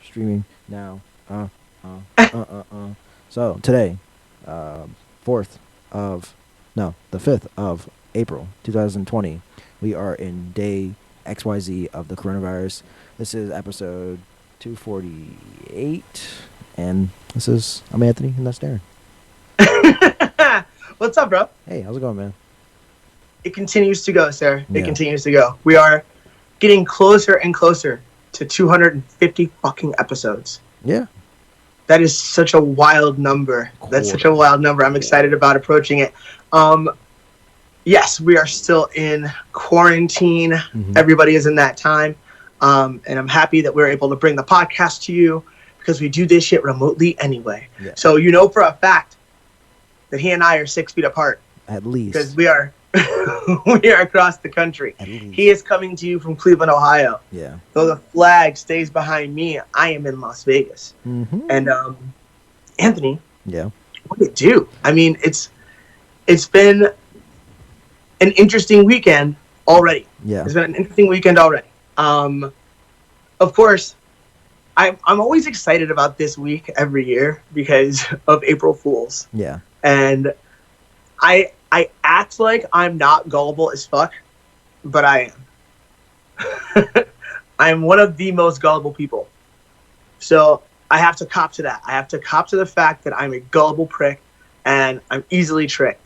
Streaming now. So today, uh, 4th of, no, the 5th of April 2020, we are in day XYZ of the coronavirus. This is episode 248, and I'm Anthony, and that's Darren. What's up, bro? Hey, how's it going, man? It continues to go, sir. It Yeah. continues to go. We are getting closer and closer to 250 fucking episodes. Yeah. That is such a wild number. That's such a wild number. I'm excited about approaching it. Yes, we are still in quarantine. Mhm. Everybody is in that time. And I'm happy that we're able to bring the podcast to you because we do this shit remotely anyway. Yeah. So you know for a fact that he and I are 6 feet apart. At least. Because we are we are across the country. At least. He is coming to you from Cleveland, Ohio. Yeah. Though the flag stays behind me, I am in Las Vegas. Mm-hmm. And Anthony, Yeah. what did it do? I mean, it's been an interesting weekend already. Yeah. It's been an interesting weekend already. Of course, I'm always excited about this week every year because of April Fools. Yeah. And I act like I'm not gullible as fuck, but I am. I'm one of the most gullible people. So I have to cop to that. I have to cop to the fact that I'm a gullible prick and I'm easily tricked.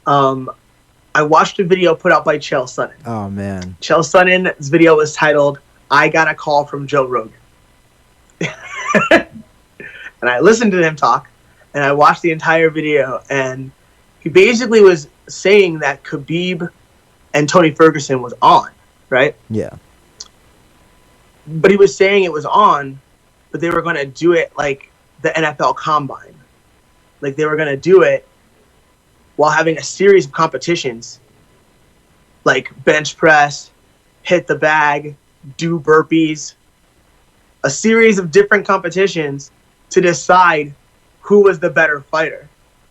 I watched a video put out by Chael Sonnen. Oh, man. Chael Sonnen's video was titled, "I Got a Call from Joe Rogan." And I listened to him talk, and I watched the entire video, and he basically was saying that Khabib and Tony Ferguson was on, right? Yeah. But he was saying it was on, but they were going to do it like the NFL Combine. Like they were going to do it while having a series of competitions, like bench press, hit the bag, do burpees, a series of different competitions to decide who was the better fighter.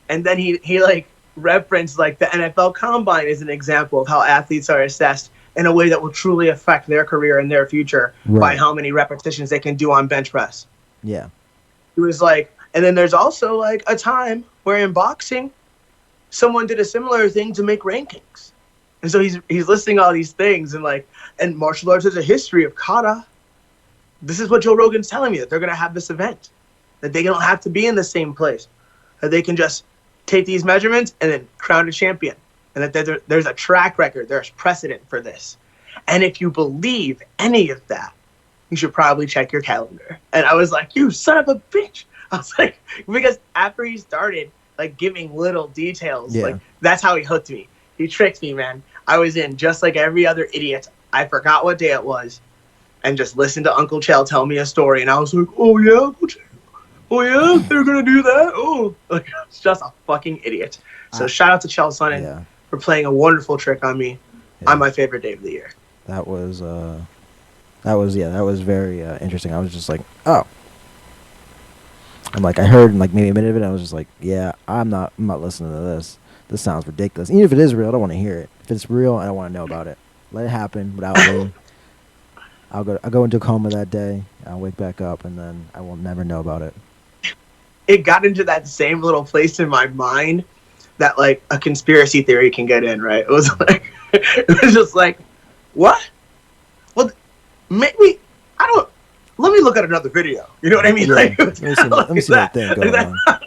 And then he like referenced like the NFL Combine as an example of how athletes are assessed in a way that will truly affect their career and their future by how many repetitions they can do on bench press. Yeah. It was like, and then there's also like a time where in boxing, someone did a similar thing to make rankings. And so he's listing all these things and like, and martial arts has a history of kata. This is what Joe Rogan's telling me, that they're going to have this event, that they don't have to be in the same place, that they can just take these measurements and then crown a champion, and that there's a track record, there's precedent for this. And if you believe any of that, you should probably check your calendar. And I was like, you son of a bitch. I was like, because after he started like giving little details, like that's how he hooked me. He tricked me, man. I was in just like every other idiot. I forgot what day it was and just listened to Uncle Chael tell me a story. And I was like, oh yeah, Uncle Chael. Oh yeah, they're going to do that? Oh, like, it's just a fucking idiot. So shout out to Chael Sonnen for playing a wonderful trick on me on my favorite day of the year. That was very interesting. I was just like, oh. I'm like, I heard like maybe a minute of it, and I was just like, yeah, I'm not listening to this. This sounds ridiculous. Even if it is real, I don't want to hear it. If it's real, I don't want to know about it. Let it happen without me. I'll go into a coma that day. I'll wake back up, and then I will never know about it. It got into that same little place in my mind that like a conspiracy theory can get in, right? It was like, it was just like, what? Well, maybe I don't. Let me look at another video. You know what I mean? Yeah. Like, let me see that thing going on.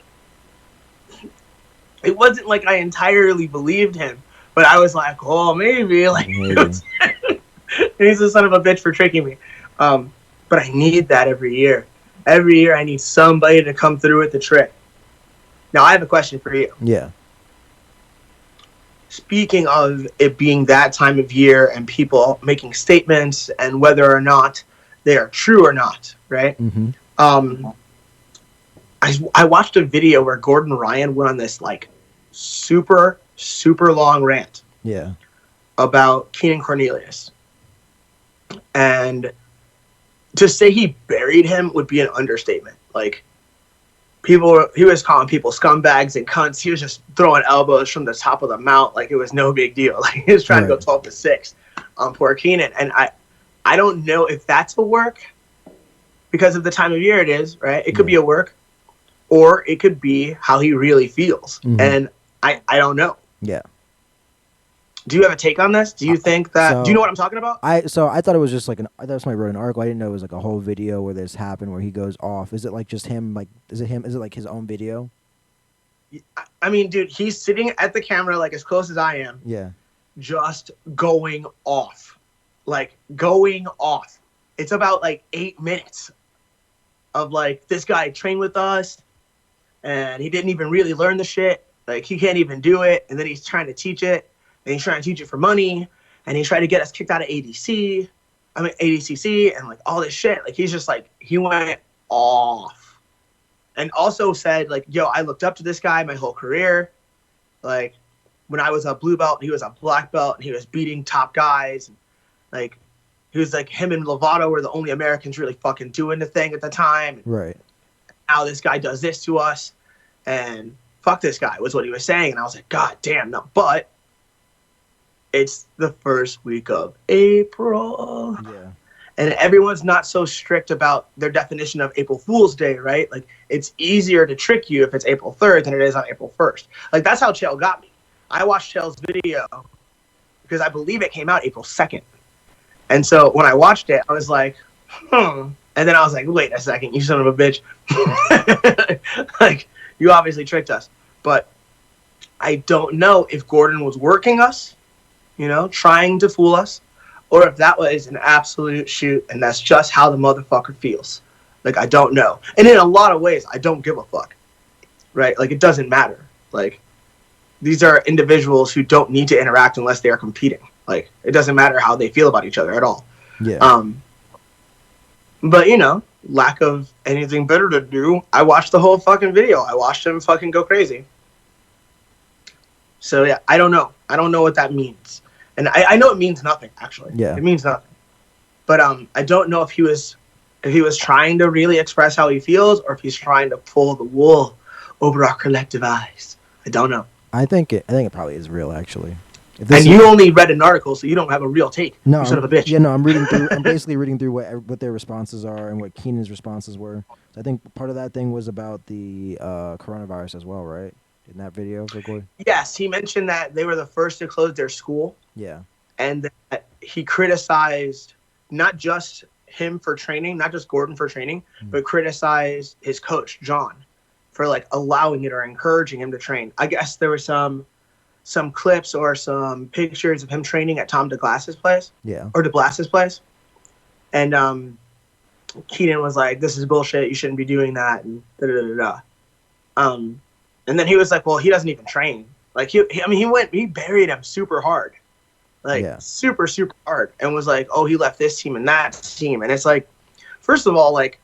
It wasn't like I entirely believed him, but I was like, oh, maybe. Like, Maybe. he's a son of a bitch for tricking me. But I need that every year. Every year I need somebody to come through with the trick. Now, I have a question for you. Yeah. Speaking of it being that time of year and people making statements and whether or not they are true or not, right? Mm-hmm. I watched a video where Gordon Ryan went on this like super, super long rant about Keenan Cornelius. And to say he buried him would be an understatement. Like, he was calling people scumbags and cunts. He was just throwing elbows from the top of the mount like it was no big deal. Like, he was trying to go 12-6 on poor Keenan. And I don't know if that's a work because of the time of year it is, right? It could Yeah. be a work, or it could be how he really feels. Mhm. And I don't know. Yeah. Do you have a take on this? Do you think that? Do you know So what I'm talking about? I thought it was just like I thought somebody wrote an article. I didn't know it was like a whole video where this happened where he goes off. Is it like just him? Like is it him? Is it like his own video? I mean, dude, he's sitting at the camera like as close as I am, Yeah. just going off, like going off. It's about like 8 minutes of like this guy trained with us, and he didn't even really learn the shit. Like he can't even do it, and then he's trying to teach it, and he's trying to teach it for money, and he's trying to get us kicked out of ADC. I mean ADCC, and like all this shit. Like he's just like he went off, and also said like, "Yo, I looked up to this guy my whole career. Like when I was a blue belt, he was a black belt, and he was beating top guys. And, like he was like him and Lovato were the only Americans really fucking doing the thing at the time. Right. Now this guy does this to us, and fuck this guy," was what he was saying. And I was like, God damn, no. But it's the first week of April, Yeah. and everyone's not so strict about their definition of April Fool's Day, right? Like it's easier to trick you if it's April 3rd than it is on April 1st. Like that's how Chael got me. I watched Chael's video because I believe it came out April 2nd. And so when I watched it, I was like, And then I was like, wait a second, you son of a bitch. Like, you obviously tricked us. But I don't know if Gordon was working us, trying to fool us, or if that was an absolute shoot and that's just how the motherfucker feels. Like, I don't know. And in a lot of ways, I don't give a fuck. Right? Like, it doesn't matter. Like, these are individuals who don't need to interact unless they are competing. Like, it doesn't matter how they feel about each other at all. Yeah. But, lack of anything better to do, I watched the whole fucking video. I watched him fucking go crazy. So, yeah, I don't know. I don't know what that means. And I know it means nothing, actually. Yeah. It means nothing. But I don't know if he was trying to really express how he feels or if he's trying to pull the wool over our collective eyes. I don't know. I think it probably is real, actually. And you only read an article, so you don't have a real take. No, you son of a bitch. Yeah, no, I'm reading through. I'm basically reading through what their responses are and what Keenan's responses were. So I think part of that thing was about the coronavirus as well, right? In that video, Gordon? Yes, he mentioned that they were the first to close their school. Yeah. And that he criticized not just him for training, not just Gordon for training, but criticized his coach, John, for like allowing it or encouraging him to train. I guess there were some clips or some pictures of him training at Tom DeGlass's place. Yeah. Or DeBlass's place. And Keenan was like, "This is bullshit. You shouldn't be doing that." And da-da-da-da-da. And then he was like, "Well, he doesn't even train." Like he buried him super hard. Like super, super hard. And was like, "Oh, he left this team and that team." And it's like, first of all, like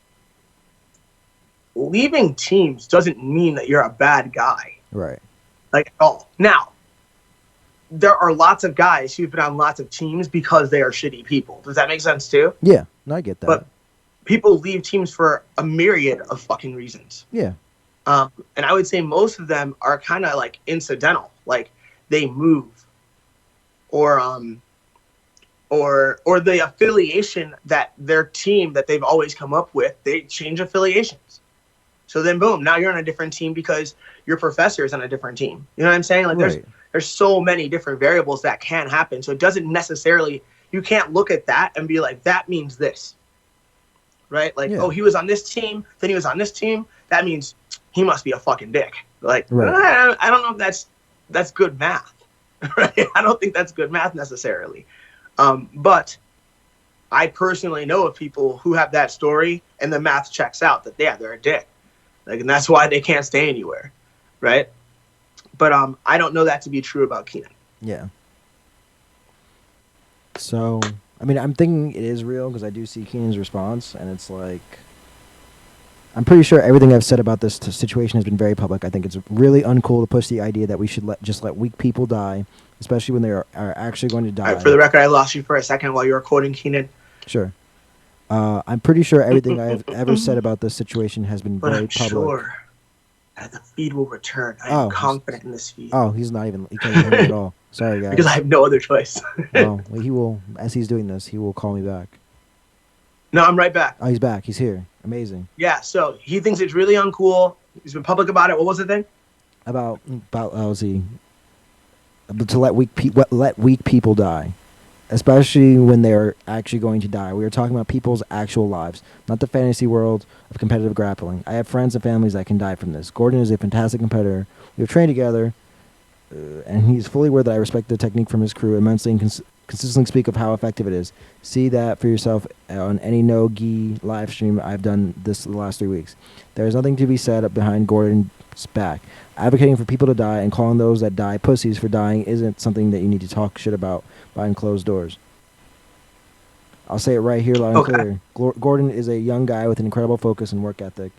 leaving teams doesn't mean that you're a bad guy. Right. Like at all. Now, there are lots of guys who've been on lots of teams because they are shitty people. Does that make sense too? Yeah, no, I get that. But people leave teams for a myriad of fucking reasons. Yeah. And I would say most of them are kind of like incidental. Like they move or the affiliation that their team that they've always come up with, they change affiliations. So then boom, now you're on a different team because your professor is on a different team. You know what I'm saying? Like there's so many different variables that can happen. So it doesn't necessarily, you can't look at that and be like, that means this. Right? Like, oh, he was on this team, then he was on this team. That means he must be a fucking dick. Like, I don't know if that's good math. Right? I don't think that's good math necessarily. But I personally know of people who have that story and the math checks out that, yeah, they're a dick. Like, and that's why they can't stay anywhere. Right? But I don't know that to be true about Keenan. Yeah. So, I mean, I'm thinking it is real because I do see Keenan's response, and it's like, I'm pretty sure everything I've said about this situation has been very public. I think it's really uncool to push the idea that we should let weak people die, especially when they are actually going to die. All right, for the record, I lost you for a second while you were quoting Keenan. Sure. I'm pretty sure everything I have ever said about this situation has been very public. Sure that the feed will return. I am confident in this feed. Oh, he can't even hear me at all. Sorry, guys. Because I have no other choice. Well, he will, as he's doing this, he will call me back. No, I'm right back. Oh, he's back. He's here. Amazing. Yeah, so he thinks it's really uncool. He's been public about it. What was the thing? About how was he? To let weak people die, especially when they are actually going to die. We are talking about people's actual lives, not the fantasy world of competitive grappling. I have friends and families that can die from this. Gordon is a fantastic competitor. We have trained together, and he's fully aware that I respect the technique from his crew immensely and consistently speak of how effective it is. See that for yourself on any no-gi live stream I've done the last 3 weeks. There is nothing to be said behind Gordon's back. Advocating for people to die and calling those that die pussies for dying isn't something that you need to talk shit about behind closed doors. I'll say it right here loud and clear. Gordon is a young guy with an incredible focus and work ethic.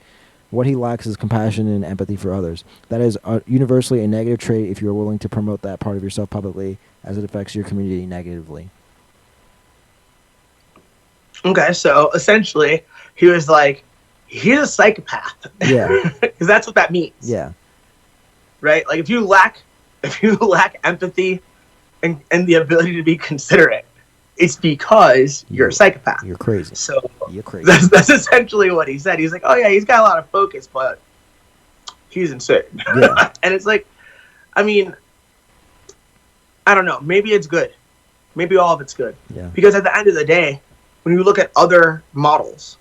What he lacks is compassion and empathy for others. That is universally a negative trait if you are willing to promote that part of yourself publicly, as it affects your community negatively. Okay, so essentially, he was like, he's a psychopath. Yeah. Because that's what that means. Yeah. Right? Like, if you lack empathy and the ability to be considerate, it's because you're a psychopath. You're crazy. So you're crazy. That's essentially what he said. He's like, oh yeah, he's got a lot of focus, but he's insane. Yeah. And it's like, I mean, I don't know. Maybe it's good. Maybe all of it's good. Yeah. Because at the end of the day, when you look at other models,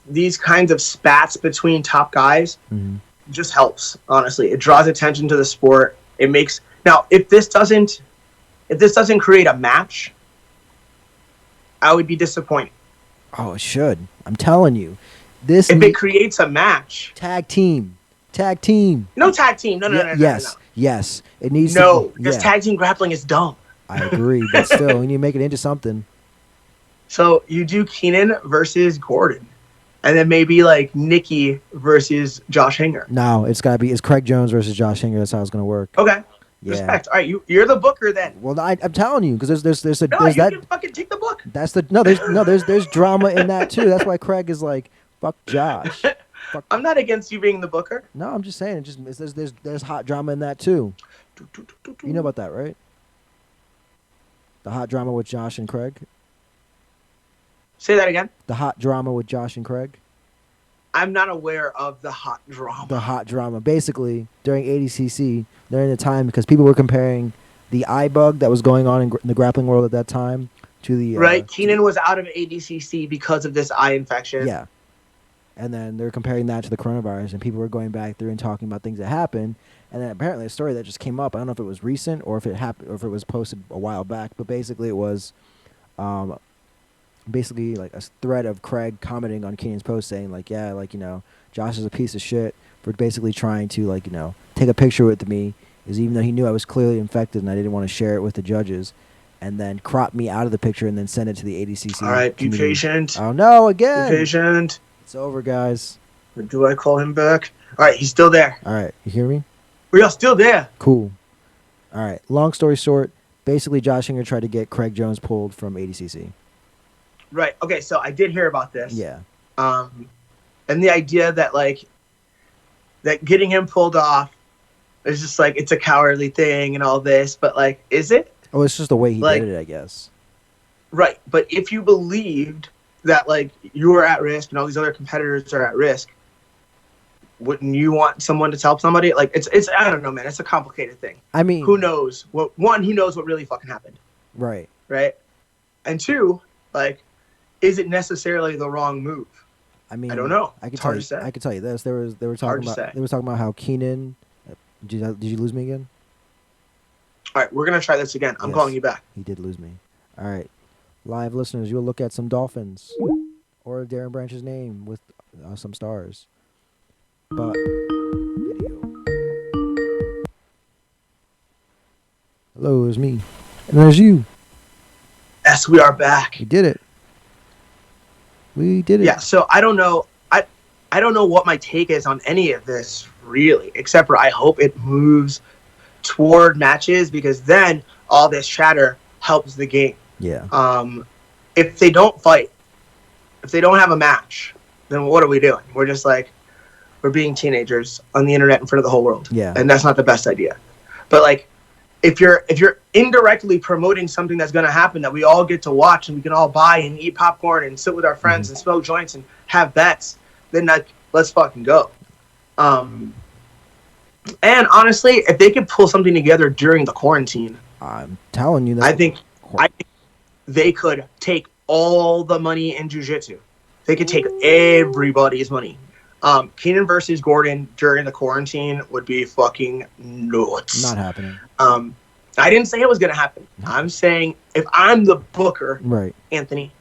these kinds of spats between top guys just helps, honestly. It draws attention to the sport. It makes... Now, if this doesn't create a match, I would be disappointed. Oh, it should. I'm telling you. If it creates a match... Tag team. No tag team. No. Yes. It needs to... because tag team grappling is dumb. I agree, but still, we need to make it into something. So you do Keenan versus Gordon. And then maybe like Nikki versus Josh Hinger. No, it's Craig Jones versus Josh Hinger. That's how it's going to work. Okay. Yeah. Respect. All right, you're the booker then. Well, I'm telling you, because there's you that. Can fucking take the book. There's drama in that too. That's why Craig is like, fuck Josh. Fuck. I'm not against you being the booker. No, I'm just saying. There's hot drama in that too. You know about that, right? The hot drama with Josh and Craig. Say that again. The hot drama with Josh and Craig. I'm not aware of the hot drama. The hot drama. Basically, during ADCC, during the time, because people were comparing the eye bug that was going on in the grappling world at that time to the... Right. Keenan was out of ADCC because of this eye infection. Yeah. And then they're comparing that to the coronavirus, and people were going back through and talking about things that happened. And then apparently a story that just came up, I don't know if it was recent or if it happened or if it was posted a while back, but basically it was... basically like a thread of Craig commenting on Keenan's post saying like, yeah, like, you know, Josh is a piece of shit for basically trying to, like, you know, take a picture with me, is even though he knew I was clearly infected and I didn't want to share it with the judges, and then crop me out of the picture and then send it to the ADCC. All right, be patient. Oh no, again. Be patient. It's over, guys. Do I call him back? All right, he's still there. All right, you hear me? We are still there. Cool. All right, long story short, basically Josh Hinger tried to get Craig Jones pulled from ADCC. Right. Okay. So I did hear about this. Yeah. And the idea that like that getting him pulled off is just like it's a cowardly thing and all this, but like, is it? Oh, it's just the way he did it, I guess. Right. But if you believed that like you were at risk and all these other competitors are at risk, wouldn't you want someone to tell somebody? Like it's I don't know, man. It's a complicated thing. I mean, who knows what? One, who knows what really fucking happened? Right. Right. And two, like, is it necessarily the wrong move? I mean, I don't know. I can tell you this. They were talking about how Keenan. Did you lose me again? All right, we're gonna try this again. I'm calling you back. He did lose me. All right, live listeners, you'll look at some dolphins or Darren Branch's name with some stars. But video. Hello, it's me, and there's you. Yes, we are back. We did it. Yeah, so I don't know. I don't know what my take is on any of this, really, except for I hope it moves toward matches, because then all this chatter helps the game. Yeah. If they don't fight, if they don't have a match, then what are we doing? We're just like, we're being teenagers on the internet in front of the whole world. Yeah. And that's not the best idea. But like, if you're indirectly promoting something that's going to happen that we all get to watch and we can all buy and eat popcorn and sit with our friends and smoke joints and have bets, then let's fucking go. And honestly, if they could pull something together during the quarantine, I'm telling you, I think they could take all the money in jiu-jitsu. They could take everybody's money. Keenan versus Gordon during the quarantine would be fucking nuts. Not happening. I didn't say it was going to happen. No. I'm saying if I'm the booker, right, Anthony.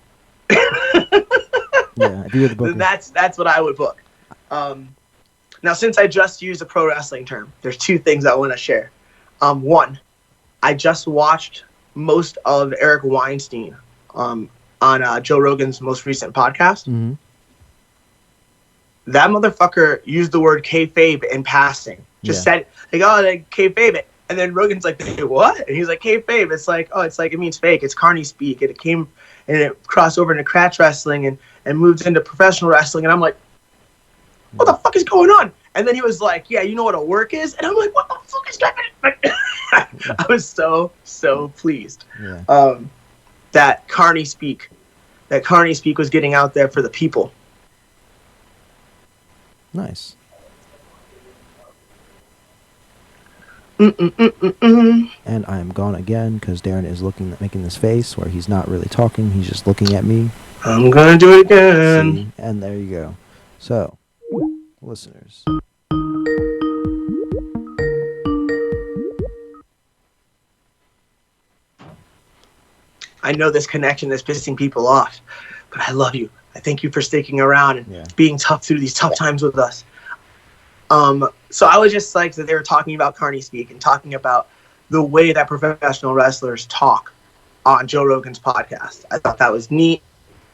Yeah, if you're the booker, then that's what I would book. Now, since I just used a pro wrestling term, there's two things I want to share. One, I just watched most of Eric Weinstein on Joe Rogan's most recent podcast. Mm-hmm. That motherfucker used the word kayfabe in passing. Just said, like, oh, like, kayfabe it. And then Rogan's like, what? And he's like, kayfabe. It's like, oh, it's like, it means fake. It's carny speak. And it came and it crossed over into catch wrestling and moved into professional wrestling. And I'm like, what the fuck is going on? And then he was like, yeah, you know what a work is? And I'm like, what the fuck is happening? I was so pleased that carny speak was getting out there for the people. Nice. And I am gone again because Darren is making this face where he's not really talking. He's just looking at me. I'm gonna do it again. See? And there you go. So, listeners. I know this connection is pissing people off, but I love you. I thank you for sticking around and being tough through these tough times with us. So I was just like that they were talking about carny speak and talking about the way that professional wrestlers talk on Joe Rogan's podcast. I thought that was neat.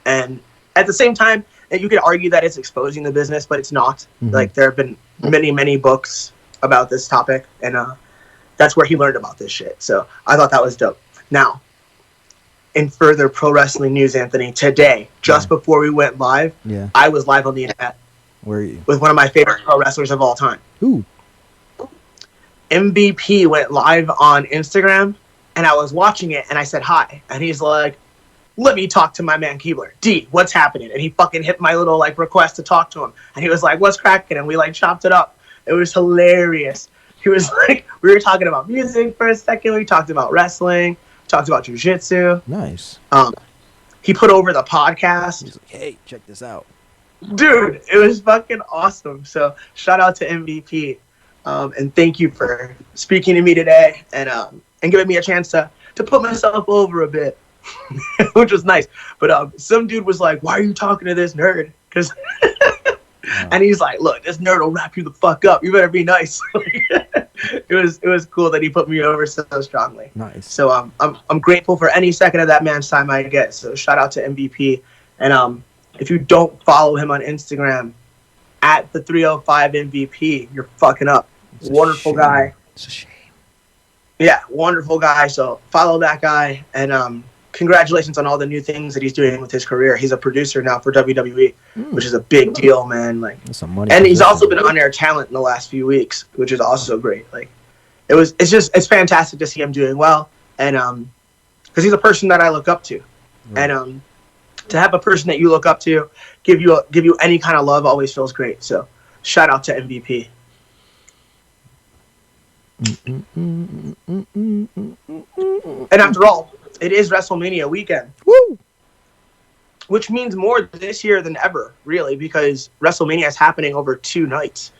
And at the same time, you could argue that it's exposing the business, but it's not. Mm-hmm. Like there have been many books about this topic, and that's where he learned about this shit. So I thought that was dope. Now, in further pro wrestling news, Anthony, today, just before we went live, I was live on the internet. Where are you? With one of my favorite pro wrestlers of all time. Who? MVP went live on Instagram, and I was watching it, and I said hi. And he's like, let me talk to my man Keebler. D, what's happening? And he fucking hit my little like request to talk to him. And he was like, what's cracking? And we like chopped it up. It was hilarious. He was like, we were talking about music for a second. We talked about wrestling. Talked about jiu-jitsu. Nice. He put over the podcast. He's like, hey, check this out. Dude, it was fucking awesome. So shout out to MVP. And thank you for speaking to me today and giving me a chance to put myself over a bit, which was nice. But some dude was like, why are you talking to this nerd? Because and he's like, look, this nerd will wrap you the fuck up. You better be nice. It was cool that he put me over so strongly. Nice. So I'm grateful for any second of that man's time I get. So shout out to MVP. And if you don't follow him on Instagram at the 305 MVP, you're fucking up. Wonderful guy. It's a shame. Yeah, wonderful guy. So follow that guy, and congratulations on all the new things that he's doing with his career. He's a producer now for WWE, which is a big deal, man. Like, that's some money. And he's also been on air talent in the last few weeks, which is also great. Like, it's fantastic to see him doing well, and because he's a person that I look up to, and to have a person that you look up to give you any kind of love always feels great. So shout out to MVP. And after all, it is WrestleMania weekend. Woo! Which means more this year than ever, really, because WrestleMania is happening over 2 nights.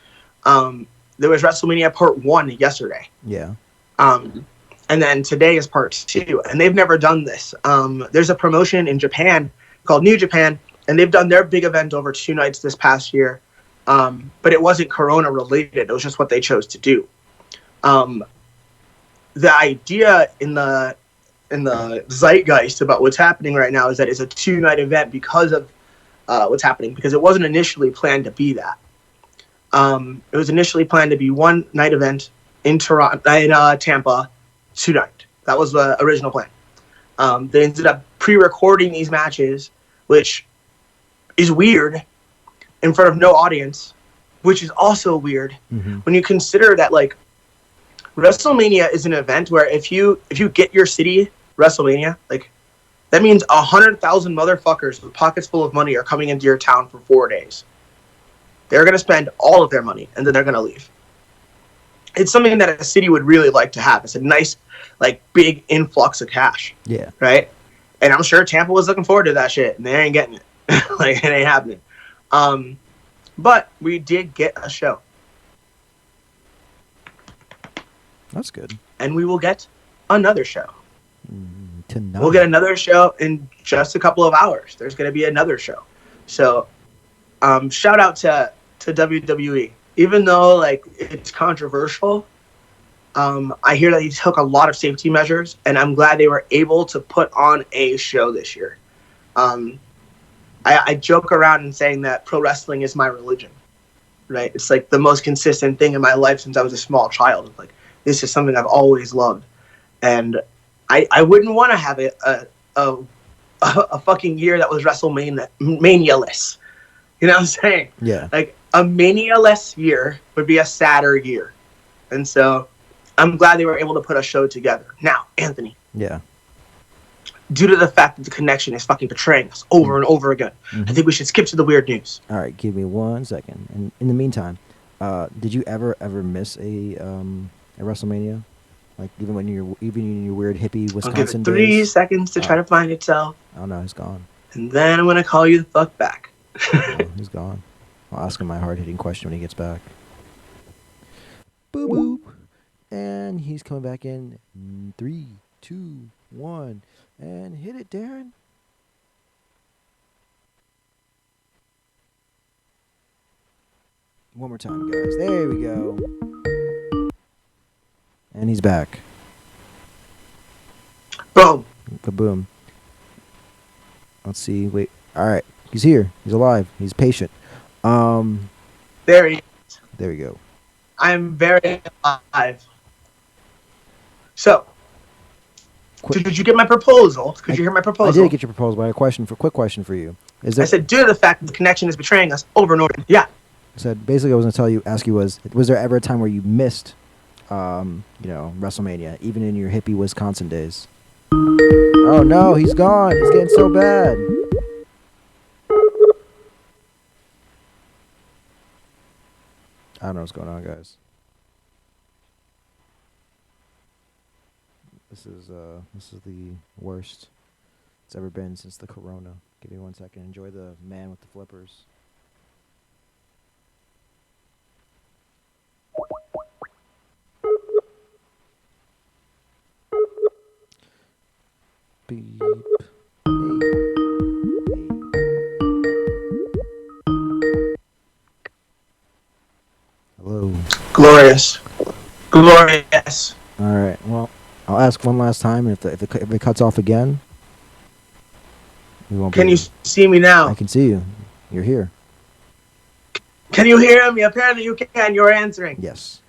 There was WrestleMania Part 1 yesterday. Yeah. And then today is Part 2. And they've never done this. There's a promotion in Japan called New Japan, and they've done their big event over 2 nights this past year. But it wasn't Corona related. It was just what they chose to do. The idea in the zeitgeist about what's happening right now is that it's a 2-night event because of what's happening, because it wasn't initially planned to be that. It was initially planned to be 1-night event in Tampa, 2-night. That was the original plan. They ended up pre-recording these matches, which is weird, in front of no audience, which is also weird when you consider that, like, WrestleMania is an event where if you get your city WrestleMania, like, That means 100,000 motherfuckers with pockets full of money are coming into your town for 4 days. They're going to spend all of their money, and then they're going to leave. It's something that a city would really like to have. It's a nice, like, big influx of cash. Yeah. Right? And I'm sure Tampa was looking forward to that shit, and they ain't getting it. Like, it ain't happening. But we did get a show. That's good. And we will get another show. Tonight. We'll get another show in just a couple of hours. There's going to be another show. So, shout out to WWE. Even though, like, it's controversial, I hear that he took a lot of safety measures, and I'm glad they were able to put on a show this year. I joke around in saying that pro wrestling is my religion, right? It's like the most consistent thing in my life since I was a small child. Like, this is something I've always loved. And I wouldn't want to have a fucking year that was WrestleMania-less. You know what I'm saying? Yeah. Like, a Mania-less year would be a sadder year. And so I'm glad they were able to put a show together. Now, Anthony. Yeah. Due to the fact that the connection is fucking betraying us over and over again, I think we should skip to the weird news. All right, give me 1 second. And in the meantime, did you ever miss a WrestleMania? Like even in your weird hippie Wisconsin I'll give it 3 days? seconds to try to find itself. Oh no, he's gone. And then I'm gonna call you the fuck back. Oh, he's gone. I'll ask him my hard-hitting question when he gets back. Boop boop. And he's coming back in 3, 2, 1. And hit it, Darren. One more time, guys. There we go. And he's back. Boom. Kaboom. Let's see. Wait. All right. He's here. He's alive. He's patient. There he is. There we go. I'm very alive. So, did you get my proposal? Could you hear my proposal? I did get your proposal, but I have a quick question for you. I said, due to the fact that the connection is betraying us over and over. Yeah. I said, basically, I was going to ask you was there ever a time where you missed, WrestleMania, even in your hippie Wisconsin days? Oh no, he's gone. It's getting so bad. I don't know what's going on, guys. This is the worst it's ever been since the corona. Give me 1 second. Enjoy the man with the flippers. Beep. Hey. Hello. Glorious. Glorious. All right. Well, I'll ask one last time, and if it cuts off again, we won't. Can you see me now? I can see you. You're here. Can you hear me? Apparently you can. You're answering. Yes.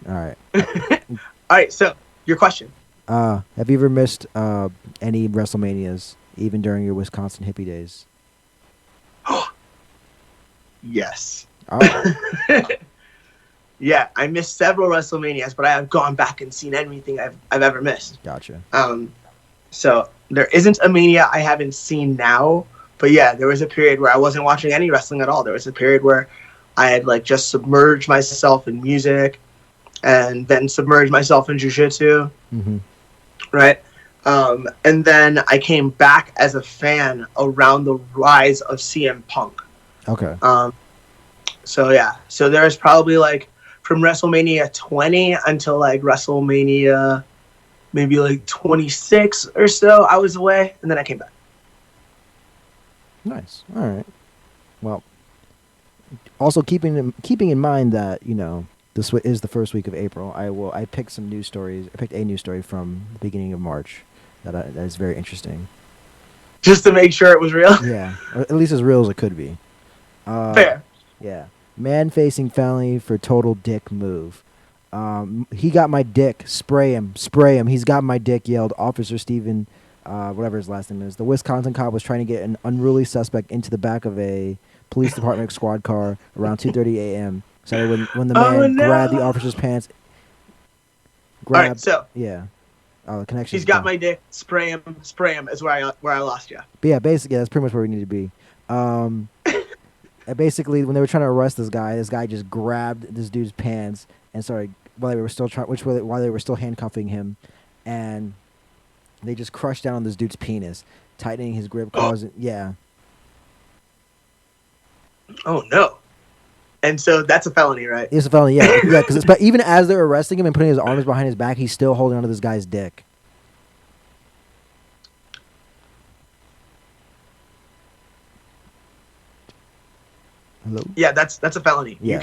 All right. All right. So your question. Have you ever missed any WrestleManias, even during your Wisconsin hippie days? Yes. Oh. Yeah, I missed several WrestleManias, but I have gone back and seen anything I've ever missed. Gotcha. So there isn't a Mania I haven't seen now, but yeah, there was a period where I wasn't watching any wrestling at all. There was a period where I had like just submerged myself in music, and then submerged myself in jiu-jitsu. Mm-hmm. Right? And then I came back as a fan around the rise of CM Punk. Okay. So yeah. So there's probably like from WrestleMania 20 until like WrestleMania maybe like 26 or so, I was away, and then I came back. Nice. All right. Well, also keeping in mind that this is the first week of April. I picked some news stories. I picked a news story from the beginning of March that is very interesting. Just to make sure it was real? Yeah. Or at least as real as it could be. Fair. Yeah. Man facing felony for total dick move. He got my dick. Spray him. He's got my dick, yelled Officer Steven, whatever his last name is. The Wisconsin cop was trying to get an unruly suspect into the back of a police department squad car around 2:30 a.m. So when the man grabbed the officer's pants. All right, so yeah. Oh, the connection. He's got my dick. Spray him. Spray him. Is where I lost you. But yeah, basically that's pretty much where we need to be. And basically, when they were trying to arrest this guy just grabbed this dude's pants and started while they were still while they were still handcuffing him, and they just crushed down on this dude's penis, tightening his grip, causing Oh no. And so that's a felony, right? It's a felony, yeah, because even as they're arresting him and putting his arms behind his back, he's still holding onto this guy's dick. Hello? Yeah, that's a felony. Yeah.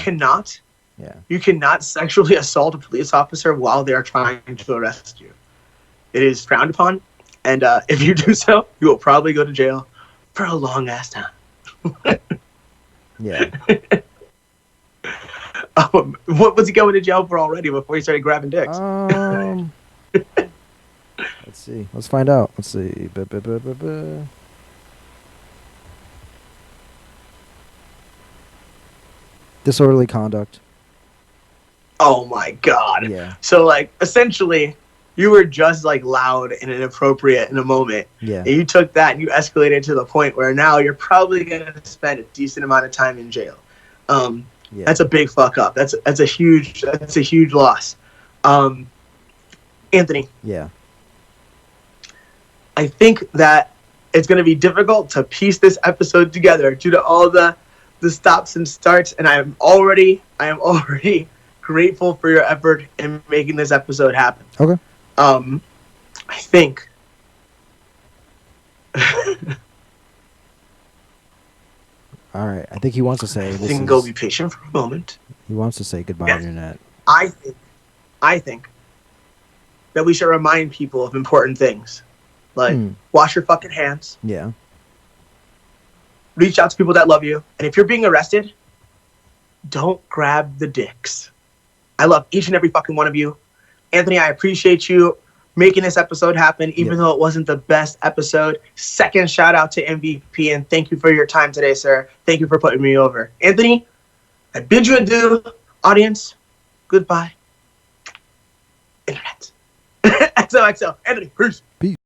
You cannot sexually assault a police officer while they are trying to arrest you. It is frowned upon, and if you do so, you will probably go to jail for a long ass time. Yeah. What was he going to jail for already before he started grabbing dicks? Let's see. Let's find out. Let's see. Disorderly conduct. Oh my god. Yeah. So like essentially you were just like loud and inappropriate in a moment. Yeah. And you took that and you escalated to the point where now you're probably gonna spend a decent amount of time in jail. Yeah. That's a big fuck up. That's a huge loss. Anthony. Yeah. I think that it's gonna be difficult to piece this episode together due to all the stops and starts, and I am already grateful for your effort in making this episode happen. Okay. I think All right. I think he wants to say this. you can go be patient for a moment. He wants to say goodbye, Yes. internet. I think that we should remind people of important things. Like wash your fucking hands. Yeah. Reach out to people that love you. And if you're being arrested, don't grab the dicks. I love each and every fucking one of you. Anthony, I appreciate you making this episode happen, even though it wasn't the best episode. Second shout out to MVP, and thank you for your time today, sir. Thank you for putting me over. Anthony, I bid you adieu. Audience, goodbye. Internet. XOXO. Anthony, peace.